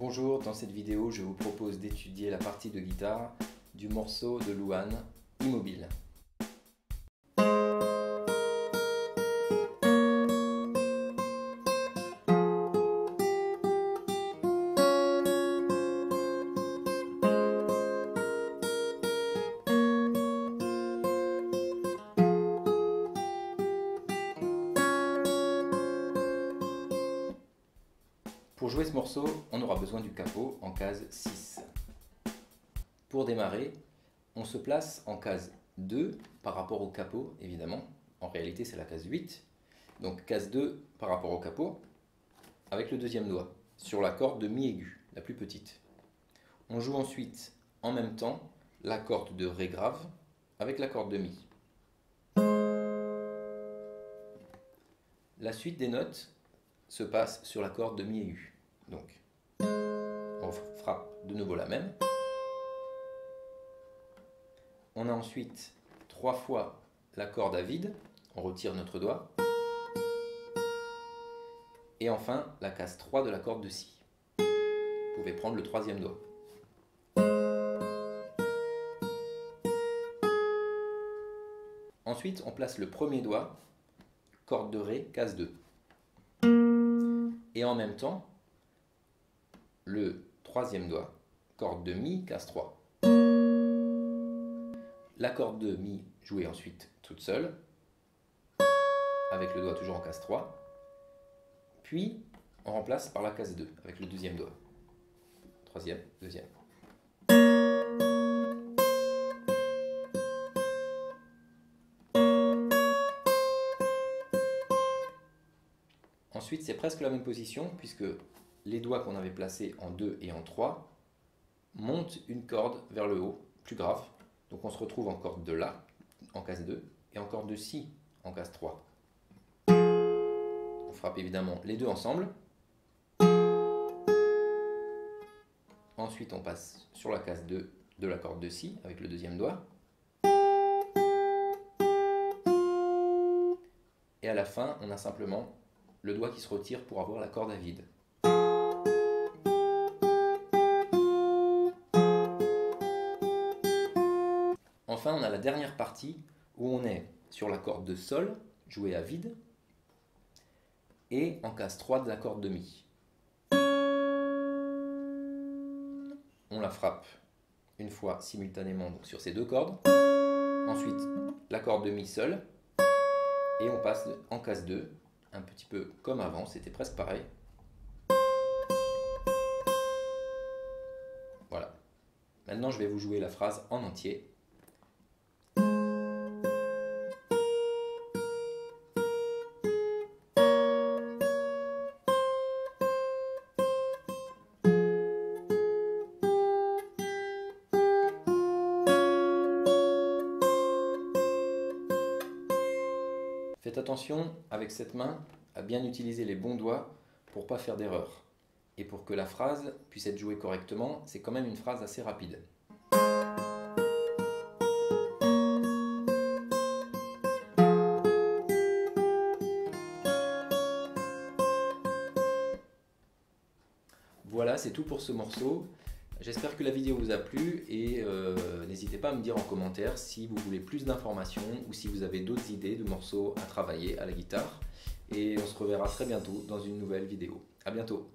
Bonjour, dans cette vidéo, je vous propose d'étudier la partie de guitare du morceau de Louane, Immobile. Pour jouer ce morceau, on aura besoin du capot en case 6. Pour démarrer, on se place en case 2 par rapport au capot, évidemment. En réalité, c'est la case 8. Donc case 2 par rapport au capot, avec le deuxième doigt, sur la corde de mi aigu, la plus petite. On joue ensuite, en même temps, la corde de ré grave avec la corde de mi. La suite des notes se passe sur la corde de mi aigu. Donc, on frappe de nouveau la même. On a ensuite 3 fois la corde à vide, on retire notre doigt. Et enfin, la case 3 de la corde de si. Vous pouvez prendre le troisième doigt. Ensuite, on place le premier doigt, corde de ré, case 2. Et en même temps, le troisième doigt, corde de mi, case 3. La corde de mi jouée ensuite toute seule, avec le doigt toujours en case 3. Puis, on remplace par la case 2, avec le deuxième doigt. Troisième, deuxième. Ensuite, c'est presque la même position, puisque les doigts qu'on avait placés en 2 et en 3 montent une corde vers le haut, plus grave. Donc on se retrouve en corde de La, en case 2, et en corde de Si, en case 3. On frappe évidemment les deux ensemble. Ensuite, on passe sur la case 2 de la corde de Si, avec le deuxième doigt. Et à la fin, on a simplement le doigt qui se retire pour avoir la corde à vide. Enfin, on a la dernière partie où on est sur la corde de Sol, jouée à vide, et en case 3 de la corde de Mi. On la frappe une fois simultanément donc sur ces deux cordes. Ensuite, la corde de Mi seule, et on passe en case 2, un petit peu comme avant, c'était presque pareil. Voilà. Maintenant, je vais vous jouer la phrase en entier. Faites attention avec cette main à bien utiliser les bons doigts pour ne pas faire d'erreur. Et pour que la phrase puisse être jouée correctement, c'est quand même une phrase assez rapide. Voilà, c'est tout pour ce morceau. J'espère que la vidéo vous a plu et n'hésitez pas à me dire en commentaire si vous voulez plus d'informations ou si vous avez d'autres idées de morceaux à travailler à la guitare. Et on se reverra très bientôt dans une nouvelle vidéo. À bientôt!